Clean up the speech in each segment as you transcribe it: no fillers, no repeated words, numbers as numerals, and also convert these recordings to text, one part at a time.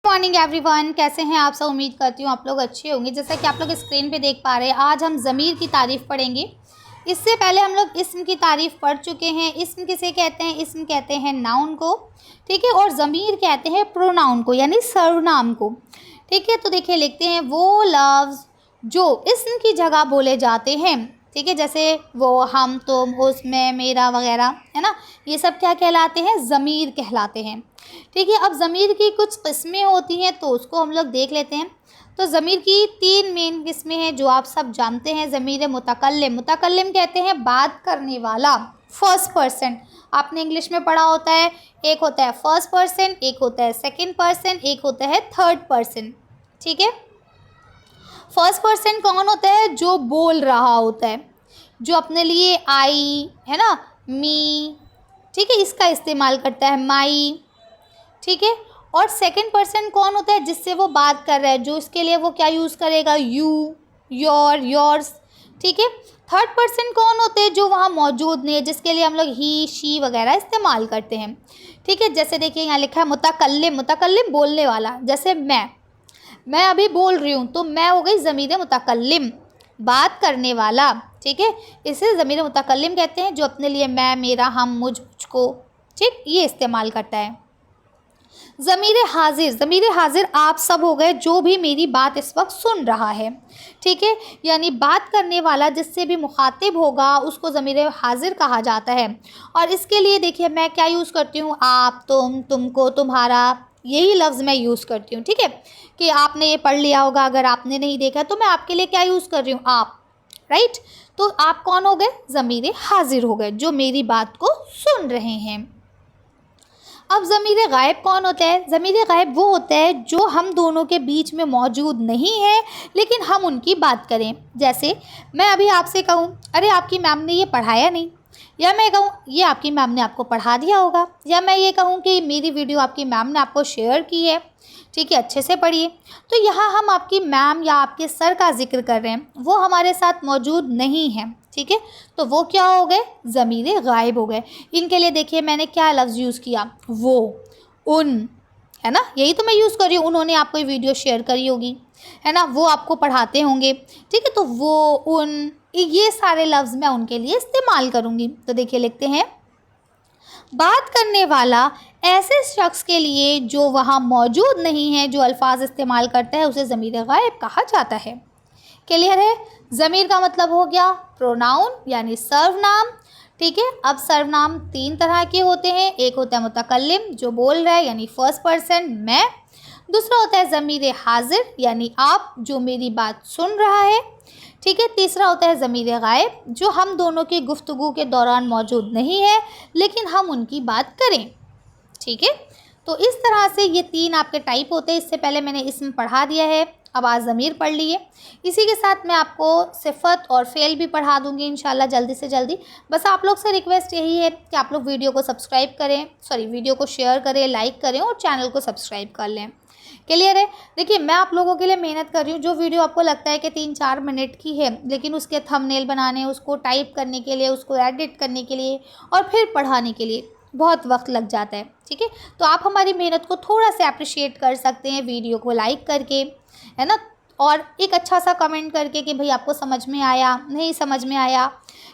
Morning everyone, कैसे हैं आप सब। उम्मीद करती हूँ आप लोग अच्छे होंगे। जैसा कि आप लोग स्क्रीन पे देख पा रहे हैं, आज हम ज़मीर की तारीफ़ पढ़ेंगे। इससे पहले हम लोग इस्म की तारीफ़ पढ़ चुके हैं। इस्म किसे कहते हैं? इस्म कहते हैं नाउन को, ठीक है। और ज़मीर कहते हैं प्रोनाउन को, यानी सर्वनाम को, ठीक है। तो देखिए लिखते हैं, वो लफ्ज़ जो इस्म की जगह बोले जाते हैं, ठीक है। जैसे वो, हम, तुम, उसमें, मेरा वगैरह, है ना। ये सब क्या कहलाते हैं? ज़मीर कहलाते हैं, ठीक है। अब ज़मीर की कुछ किस्में होती हैं, तो उसको हम लोग देख लेते हैं। तो ज़मीर की 3 मेन किस्में हैं जो आप सब जानते हैं। ज़मीर मुतकल्लिम, मुतकल्लिम कहते हैं बात करने वाला, फर्स्ट पर्सन। आपने इंग्लिश में पढ़ा होता है, एक होता है फर्स्ट पर्सन, एक होता है सेकंड पर्सन, एक होता है थर्ड पर्सन, ठीक है। फर्स्ट पर्सन कौन होता है? जो बोल रहा होता है, जो अपने लिए आई, है ना, मी, ठीक है, इसका इस्तेमाल करता है, माई, ठीक है। और सेकंड पर्सन कौन होता है? जिससे वो बात कर रहा है, जो इसके लिए वो क्या यूज़ करेगा? यू, योर, योर्स, ठीक है। थर्ड पर्सन कौन होते हैं? जो वहाँ मौजूद नहीं है, जिसके लिए हम लोग ही, शी वगैरह इस्तेमाल करते हैं, ठीक है। जैसे देखिए यहाँ लिखा है मुतकल्लिम, मुतकल्लिम बोलने वाला। जैसे मैं अभी बोल रही हूँ, तो मैं हो गई ज़मीर मुतकल्लिम, बात करने वाला, ठीक है। इसे ज़मीर मुतकल्लिम कहते हैं, जो अपने लिए मैं, मेरा, हम, मुझको, ठीक, ये इस्तेमाल करता है। ज़मीर हाजिर, ज़मीर हाजिर आप सब हो गए जो भी मेरी बात इस वक्त सुन रहा है, ठीक है। यानी बात करने वाला जिससे भी मुखातिब होगा उसको ज़मीर हाजिर कहा जाता है। और इसके लिए देखिए मैं क्या यूज़ करती हूँ, आप, तुम, तुमको, तुम्हारा, यही लफ्ज़ मैं यूज़ करती हूँ, ठीक है। कि आपने ये पढ़ लिया होगा, अगर आपने नहीं देखा तो मैं आपके लिए क्या यूज़ कर रही हूँ, आप, राइट। तो आप कौन हो गए? ज़मीर हाजिर हो गए, जो मेरी बात को सुन रहे हैं। अब ज़मीर गायब कौन होता है? ज़मीर गायब वो होता है जो हम दोनों के बीच में मौजूद नहीं है, लेकिन हम उनकी बात करें। जैसे मैं अभी आपसे कहूँ, अरे आपकी मैम ने ये पढ़ाया नहीं, या मैं कहूँ ये आपकी मैम ने आपको पढ़ा दिया होगा, या मैं ये कहूँ कि मेरी वीडियो आपकी मैम ने आपको शेयर की है, ठीक है, अच्छे से पढ़िए। तो यहाँ हम आपकी मैम या आपके सर का जिक्र कर रहे हैं, वो हमारे साथ मौजूद नहीं है, ठीक है। तो वो क्या हो गए? ज़मीर गायब हो गए। इनके लिए देखिए मैंने क्या लफ्ज़ यूज़ किया, वो, उन, है ना, यही तो मैं यूज़ कर रही हूँ। उन्होंने आपको ये वीडियो शेयर करी होगी, है ना, वो आपको पढ़ाते होंगे, ठीक है। तो वो, उन, ये सारे लफ्ज़ मैं उनके लिए इस्तेमाल करूँगी। तो देखिए लिखते हैं, बात करने वाला ऐसे शख्स के लिए जो वहाँ मौजूद नहीं है, जो अल्फाज इस्तेमाल करता है, उसे ज़मीर गायब कहा जाता है। क्लियर है? ज़मीर का मतलब हो गया प्रोनाउन यानी सर्वनाम, ठीक है। अब सर्वनाम 3 तरह के होते हैं। एक होता है मुतकल्लिम, जो बोल रहा है, यानी फर्स्ट पर्सन, मैं। दूसरा होता है ज़मीर हाजिर, यानी आप, जो मेरी बात सुन रहा है, ठीक है। तीसरा होता है ज़मीर गायब, जो हम दोनों की गुफ्तगू के दौरान मौजूद नहीं है, लेकिन हम उनकी बात करें, ठीक है। तो इस तरह से ये 3 आपके टाइप होते हैं। इससे पहले मैंने इसमें पढ़ा दिया है, अब आज ज़मीर पढ़ लिए। इसी के साथ मैं आपको सिफ़त और फ़ेल भी पढ़ा दूँगी इंशाल्लाह जल्दी से जल्दी। बस आप लोग से रिक्वेस्ट यही है कि आप लोग वीडियो को सब्सक्राइब करें, वीडियो को शेयर करें, लाइक करें और चैनल को सब्सक्राइब कर लें। क्लियर है? देखिए मैं आप लोगों के लिए मेहनत कर रही हूँ। जो वीडियो आपको लगता है कि 3-4 मिनट की है, लेकिन उसके थंबनेल बनाने, उसको टाइप करने के लिए, उसको एडिट करने के लिए और फिर पढ़ाने के लिए बहुत वक्त लग जाता है, ठीक है। तो आप हमारी मेहनत को थोड़ा सा अप्रिशिएट कर सकते हैं वीडियो को लाइक करके, है ना, और एक अच्छा सा कमेंट करके कि भाई आपको समझ में आया, नहीं समझ में आया,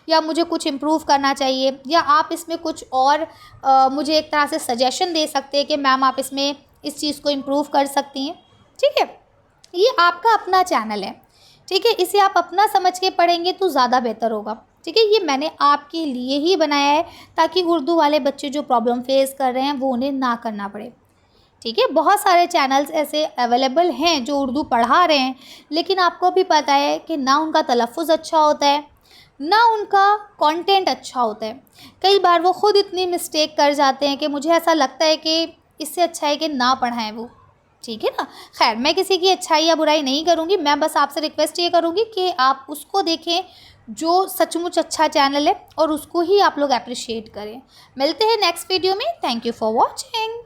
या मुझे कुछ इम्प्रूव करना चाहिए, या आप इसमें कुछ और मुझे एक तरह से सजेशन दे सकते हैं कि मैम आप इसमें इस चीज़ को इम्प्रूव कर सकती हैं, ठीक है। ये आपका अपना चैनल है, ठीक है। इसे आप अपना समझ के पढ़ेंगे तो ज़्यादा बेहतर होगा, ठीक है। ये मैंने आपके लिए ही बनाया है ताकि उर्दू वाले बच्चे जो प्रॉब्लम फेस कर रहे हैं वो उन्हें ना करना पड़े, ठीक है। बहुत सारे चैनल्स ऐसे अवेलेबल हैं जो उर्दू पढ़ा रहे हैं, लेकिन आपको भी पता है कि ना उनका तलफ़्फ़ुज़ अच्छा होता है, ना उनका कंटेंट अच्छा होता है। कई बार वो ख़ुद इतनी मिस्टेक कर जाते हैं कि मुझे ऐसा लगता है कि इससे अच्छा है कि ना पढ़ाएं वो, ठीक है ना। खैर मैं किसी की अच्छाई या बुराई नहीं करूँगी, मैं बस आपसे रिक्वेस्ट ये करूँगी कि आप उसको देखें जो सचमुच अच्छा चैनल है और उसको ही आप लोग अप्रिशिएट करें। मिलते हैं नेक्स्ट वीडियो में। Thank you for watching.